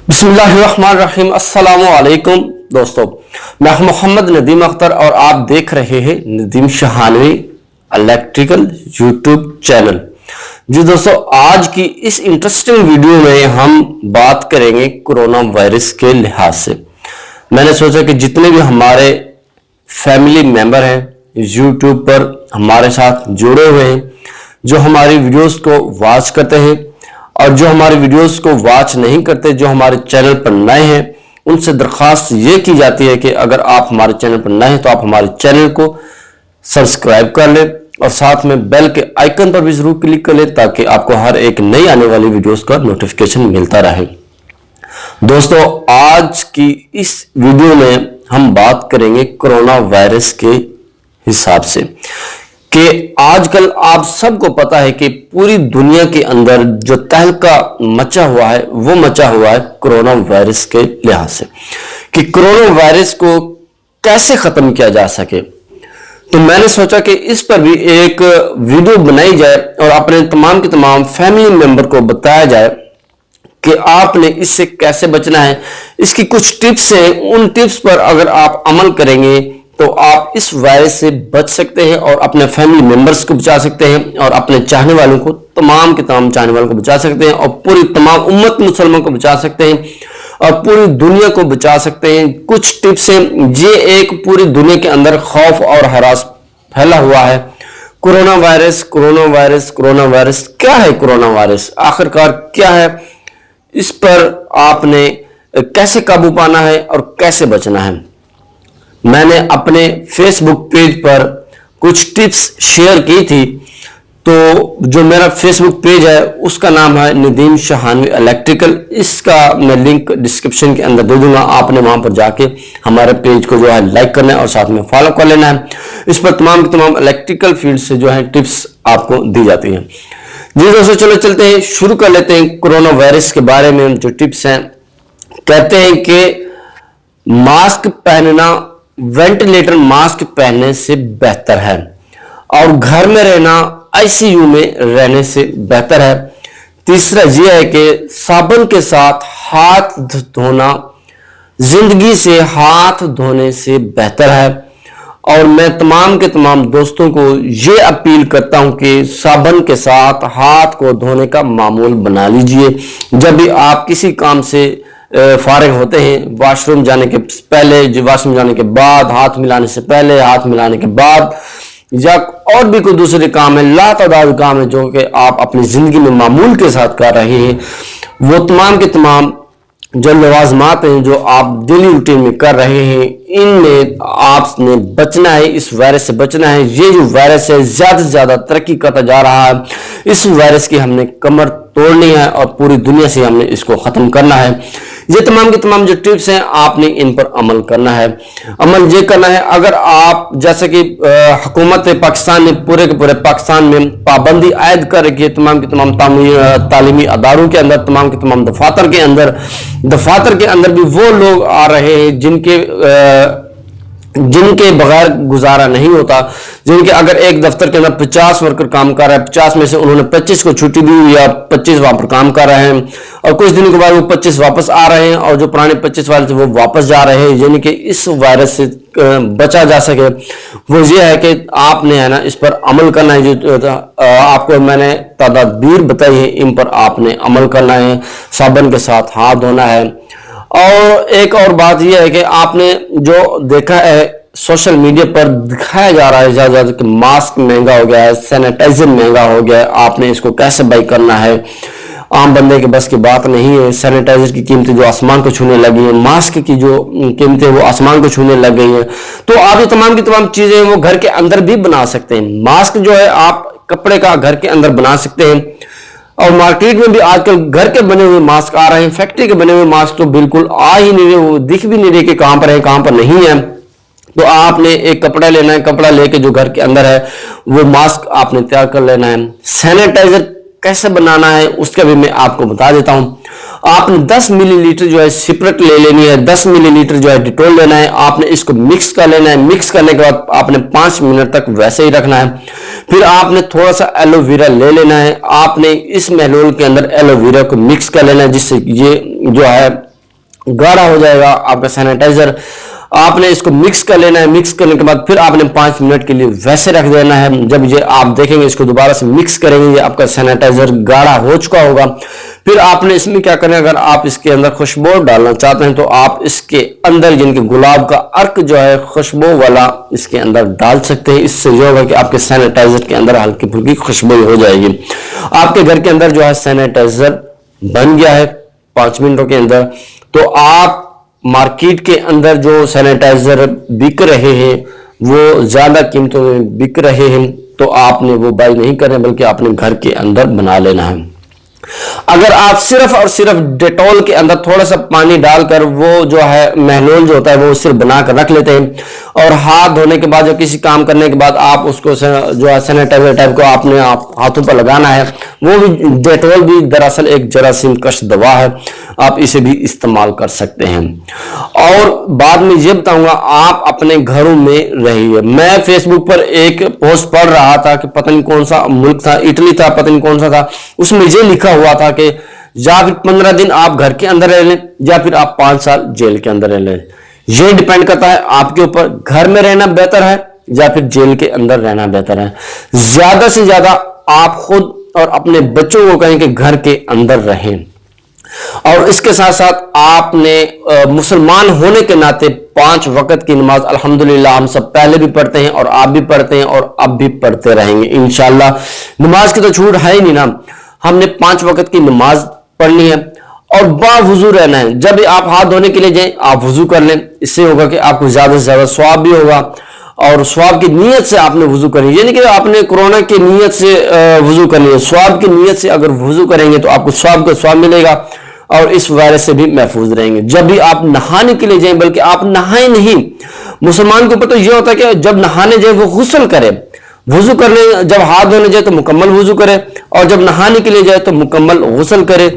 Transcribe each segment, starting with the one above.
बिस्मिल्लाहिर्रहमानिर्रहीम। अस्सलाम वालेकुम दोस्तों, मैं मोहम्मद नदीम अख्तर और आप देख रहे हैं नदीम शहानवी इलेक्ट्रिकल यूट्यूब चैनल। जी दोस्तों, आज की इस इंटरेस्टिंग वीडियो में हम बात करेंगे कोरोना वायरस के लिहाज से। मैंने सोचा कि जितने भी हमारे फैमिली मेंबर हैं यूट्यूब पर हमारे साथ जुड़े हुए हैं, जो हमारी वीडियोस को वॉच करते हैं और जो हमारे वीडियोस को वॉच नहीं करते, जो हमारे चैनल पर नए हैं, उनसे दरख्वास्त ये की जाती है कि अगर आप हमारे चैनल पर नए हैं तो आप हमारे चैनल को सब्सक्राइब कर लें और साथ में बेल के आइकन पर भी जरूर क्लिक कर लें ताकि आपको हर एक नई आने वाली वीडियोस का नोटिफिकेशन मिलता रहे। दोस्तों, आज की इस वीडियो में हम बात करेंगे कोरोना वायरस के हिसाब से कि आजकल आप सबको पता है कि पूरी दुनिया के अंदर जो तहलका मचा हुआ है वो मचा हुआ है कोरोना वायरस के लिहाज से, कि कोरोना वायरस को कैसे खत्म किया जा सके। तो मैंने सोचा कि इस पर भी एक वीडियो बनाई जाए और अपने तमाम के तमाम फैमिली मेंबर को बताया जाए कि आपने इससे कैसे बचना है। इसकी कुछ टिप्स हैं, उन टिप्स पर अगर आप अमल करेंगे तो आप इस वायरस से बच सकते हैं और अपने फैमिली मेंबर्स को बचा सकते हैं और अपने चाहने वालों को, तमाम के तमाम चाहने वालों को बचा सकते हैं और पूरी तमाम उम्मत मुसलमान को बचा सकते हैं और पूरी दुनिया को बचा सकते हैं। कुछ टिप्स हैं। ये एक पूरी दुनिया के अंदर खौफ और हरास फैला हुआ है। Corona virus, corona virus, corona virus. क्या है कोरोना वायरस, आखिरकार क्या है, इस पर आपने कैसे काबू पाना है और कैसे बचना है। मैंने अपने फेसबुक पेज पर कुछ टिप्स शेयर की थी। तो जो मेरा फेसबुक पेज है उसका नाम है नदीम शहानवी इलेक्ट्रिकल। इसका मैं लिंक डिस्क्रिप्शन के अंदर दे दूंगा। आपने वहां पर जाके हमारे पेज को जो है लाइक करना है और साथ में फॉलो कर लेना है। इस पर तमाम के तमाम इलेक्ट्रिकल फील्ड से जो है टिप्स आपको दी जाती हैं। जी दोस्तों, चलो चलते हैं, शुरू कर लेते हैं कोरोना वायरस के बारे में जो टिप्स हैं। कहते हैं कि मास्क पहनना वेंटिलेटर मास्क पहनने से बेहतर है और घर में रहना आईसीयू में रहने से बेहतर है। तीसरा यह है कि साबुन के साथ हाथ धोना जिंदगी से हाथ धोने से बेहतर है। और मैं तमाम के तमाम दोस्तों को ये अपील करता हूं कि साबुन के साथ हाथ को धोने का मामूल बना लीजिए। जब भी आप किसी काम से फारिग होते हैं, वॉशरूम जाने के पहले, वॉशरूम जाने के बाद, हाथ मिलाने से पहले, हाथ मिलाने के बाद, या और भी कोई दूसरे काम है, लातादाद काम है जो कि आप अपनी जिंदगी में मामूल के साथ कर रहे हैं, वो तमाम के तमाम जो लवाजमात हैं जो आप डेली रूटीन में कर रहे हैं, इनमें आपने बचना है, इस वायरस से बचना है। ये जो वायरस है ज्यादा से ज्यादा तरक्की करता जा रहा है। इस वायरस की हमने कमर तोड़नी है और पूरी दुनिया से हमने इसको खत्म करना है। ये तमाम के तमाम जो टिप्स हैं आपने इन पर अमल करना है। अमल ये करना है, अगर आप जैसे कि हुकूमत पाकिस्तान ने पूरे के पूरे पाकिस्तान में पाबंदी आयद कर रखी है तमाम के तमाम तालीमी अदारों के अंदर, तमाम के तमाम दफातर के अंदर भी वो लोग आ रहे हैं जिनके बगैर गुजारा नहीं होता, जिनके अगर एक दफ्तर के अंदर 50 वर्कर काम कर रहा है, 50 में से उन्होंने 25 को छुट्टी दी या 25 वहां पर काम कर रहे हैं और कुछ दिनों के बाद वो 25 वापस आ रहे हैं और जो पुराने 25 वाले थे वो वापस जा रहे हैं, यानी कि इस वायरस से बचा जा सके। वो ये है कि आपने है ना इस पर अमल करना है। जो आपको मैंने तदाबीर बताई है इन पर आपने अमल करना है। साबुन के साथ हाथ धोना है। और एक और बात यह है कि आपने जो देखा है सोशल मीडिया पर दिखाया जा रहा है ज्यादा कि मास्क महंगा हो गया है, सैनिटाइजर महंगा हो गया है, आपने इसको कैसे बाई करना है। आम बंदे के बस की बात नहीं है। सैनिटाइजर की कीमतें जो आसमान को छूने लगी है, मास्क की जो कीमतें वो आसमान को छूने लग गई है। तो आप ये तमाम की तमाम चीजें वो घर के अंदर भी बना सकते हैं। मास्क जो है आप कपड़े का घर के अंदर बना सकते हैं और मार्केट में भी आजकल घर के बने हुए मास्क आ रहे हैं। फैक्ट्री के बने हुए मास्क तो बिल्कुल आ ही नहीं रहे, वो दिख भी नहीं रहे कि कहां पर है कहां पर नहीं है। तो आपने एक कपड़ा लेना है, कपड़ा लेके जो घर के अंदर है वो मास्क आपने तैयार कर लेना है। सैनिटाइजर कैसे बनाना है उसका भी मैं आपको बता देता हूं। आपने 10 मिलीलीटर जो है सिपरेट ले लेनी है, 10 मिलीलीटर जो है डिटोल लेना है। आपने इसको मिक्स कर लेना है। मिक्स करने के बाद आपने 5 मिनट तक वैसे ही रखना है। फिर आपने थोड़ा सा एलोवेरा ले लेना है। आपने इस महलूल के अंदर एलोवेरा को मिक्स कर लेना है जिससे ये जो है गाढ़ा हो जाएगा आपका सैनिटाइजर। आपने इसको मिक्स कर लेना है। मिक्स करने के बाद फिर आपने 5 मिनट के लिए वैसे रख देना है। जब ये आप देखेंगे इसको दोबारा से मिक्स करेंगे, ये आपका सैनिटाइजर गाढ़ा हो चुका होगा। फिर आपने इसमें क्या करना है, अगर आप इसके अंदर खुशबू डालना चाहते हैं तो आप इसके अंदर जिनके गुलाब का अर्क जो है खुशबू वाला इसके अंदर डाल सकते हैं। इससे जो होगा कि आपके सैनिटाइजर के अंदर हल्की फुल्की खुशबू हो जाएगी। आपके घर के अंदर जो है सैनिटाइजर बन गया है 5 मिनटों के अंदर। तो आप मार्केट के अंदर जो सैनिटाइजर बिक रहे हैं वो ज्यादा कीमतों में बिक रहे हैं, तो आपने वो बाय नहीं करना, बल्कि आपने घर के अंदर बना लेना है। अगर आप सिर्फ और सिर्फ डेटॉल के अंदर थोड़ा सा पानी डालकर वो जो है महलोल जो होता है वो सिर्फ बनाकर रख लेते हैं और हाथ धोने के बाद या किसी काम करने के बाद आप उसको जो है सैनिटाइजर टाइप को आपने हाथों पर लगाना है, वो भी डेटॉल भी दरअसल एक जरासीम कश दवा है, आप इसे भी इस्तेमाल कर सकते हैं। और बाद में ये बताऊंगा आप अपने घरों में रहिए। मैं फेसबुक पर एक पोस्ट पढ़ रहा था कि पता नहीं कौन सा मुल्क था, इटली था, पता नहीं कौन सा था, उसमें ये लिखा हुआ था कि या फिर 15 दिन आप घर के अंदर रह लें या फिर आप 5 साल जेल के अंदर रह लें। ये डिपेंड करता है आपके ऊपर, घर में रहना बेहतर है या फिर जेल के अंदर रहना बेहतर है। ज्यादा से ज्यादा आप खुद और अपने बच्चों को कहें कि घर के अंदर रहें। और इसके साथ साथ आपने मुसलमान होने के नाते 5 वक्त की नमाज अल्हम्दुलिल्लाह हम सब पहले भी पढ़ते हैं और आप भी पढ़ते हैं और अब भी पढ़ते रहेंगे इंशाल्लाह। नमाज की तो छूट है ही नहीं ना। हमने 5 वक्त की नमाज पढ़नी है और बावुजू रहना है। जब भी आप हाथ धोने के लिए जाएं आप वुजू कर लें, इससे होगा कि आपको ज्यादा से ज्यादा स्वाब भी होगा। और स्वाब की नीयत से आपने वुजू करनी, यानी कि आपने कोरोना की नीयत से वुजू करनी है। स्वाब की नीयत से अगर वुजू करेंगे तो आपको स्वाब का स्वाब मिलेगा और इस वायरस से भी महफूज रहेंगे। जब भी आप नहाने के लिए जाएं, बल्कि आप नहाए नहीं, मुसलमान के ऊपर तो यह होता है कि जब नहाने जाए वो गुस्ल करे, वुजू करने जब हाथ धोने जाए तो मुकम्मल वुजू करे और जब नहाने के लिए जाए तो मुकम्मल गुस्ल करे।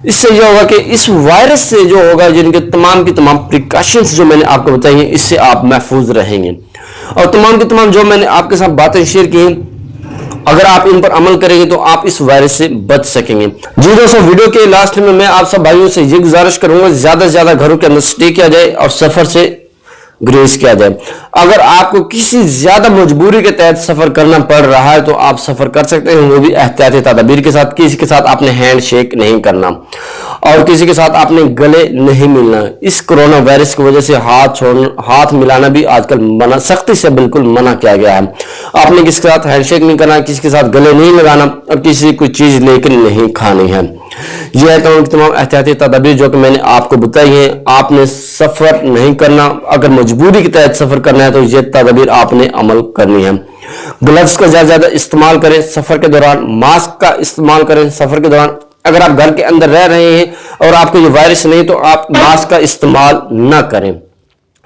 इससे यह होगा कि इस वायरस से जो होगा जिनके तमाम की तमाम प्रिकॉशंस जो मैंने आपको बताई हैं, इससे आप महफूज रहेंगे। और तमाम की तमाम जो मैंने आपके साथ बातें शेयर की हैं, अगर आप इन पर अमल करेंगे तो आप इस वायरस से बच सकेंगे। जी दोस्तों, वीडियो के लास्ट में मैं आप सब भाइयों से ये गुजारिश करूंगा ज्यादा से ज्यादा घरों के अंदर स्टे किया जाए और सफर से ग्रेस किया जाए। अगर आपको किसी ज्यादा मजबूरी के तहत सफर करना पड़ रहा है तो आप सफर कर सकते हैं, वो भी एहतियाती तदबीर के साथ। किसी के साथ आपने हैंड शेक नहीं करना और किसी के साथ आपने गले नहीं मिलना। इस कोरोना वायरस की वजह से हाथ मिलाना भी आजकल मना, सख्ती से बिल्कुल मना किया गया है। आपने किसी के साथ हैंडशेक नहीं करना, किसी के साथ गले नहीं लगाना और किसी कोई चीज लेकर नहीं खानी है। यह है तमाम एहतियाती तदबीर जो कि मैंने आपको बताई है। आपने सफर नहीं करना, अगर मजबूरी के तहत सफर करना है तो ये तदबीर आपने अमल करनी है। ग्लव्स का ज्यादा इस्तेमाल करें सफर के दौरान, मास्क का इस्तेमाल करें सफर के दौरान। अगर आप घर के अंदर रह रहे हैं और आपको ये वायरस नहीं तो आप मास्क का इस्तेमाल ना करें।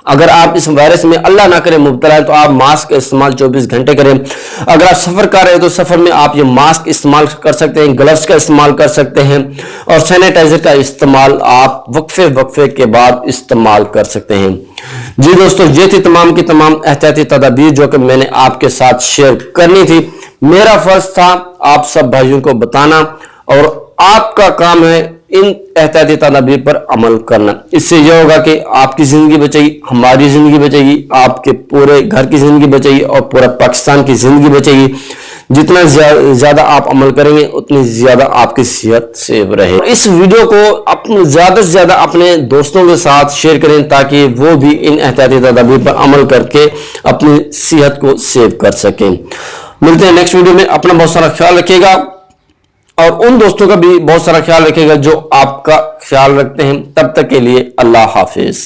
अगर आप इस वायरस में अल्लाह ना करे मुब्तला है तो आप मास्क का इस्तेमाल 24 घंटे करें। अगर आप सफर कर रहे हैं तो सफर में आप ये मास्क इस्तेमाल कर सकते हैं, ग्लव्स का इस्तेमाल कर सकते हैं और सैनिटाइजर का इस्तेमाल आप वक्फे के बाद इस्तेमाल कर सकते हैं। जी दोस्तों, ये थी तमाम की तमाम एहतियाती तदाबीर जो कि मैंने आपके साथ शेयर करनी थी। मेरा फर्ज था आप सब भाइयों को बताना और आपका काम है इन एहतियाती तदाबीर पर अमल करना। इससे यह होगा कि आपकी जिंदगी बचेगी, हमारी जिंदगी बचेगी, आपके पूरे घर की जिंदगी बचेगी और पूरा पाकिस्तान की जिंदगी बचेगी। जितना ज्यादा आप अमल करेंगे उतनी ज्यादा आपकी सेहत सेफ रहे। इस वीडियो को अपने ज्यादा से ज्यादा अपने दोस्तों के साथ शेयर करें ताकि वो भी इन एहतियाती तदाबीर पर अमल करके अपनी सेहत को सेव कर सकें। मिलते हैं नेक्स्ट वीडियो में। अपना बहुत सारा ख्याल रखिएगा और उन दोस्तों का भी बहुत सारा ख्याल रखिएगा जो आपका ख्याल रखते हैं। तब तक के लिए अल्लाह हाफिज।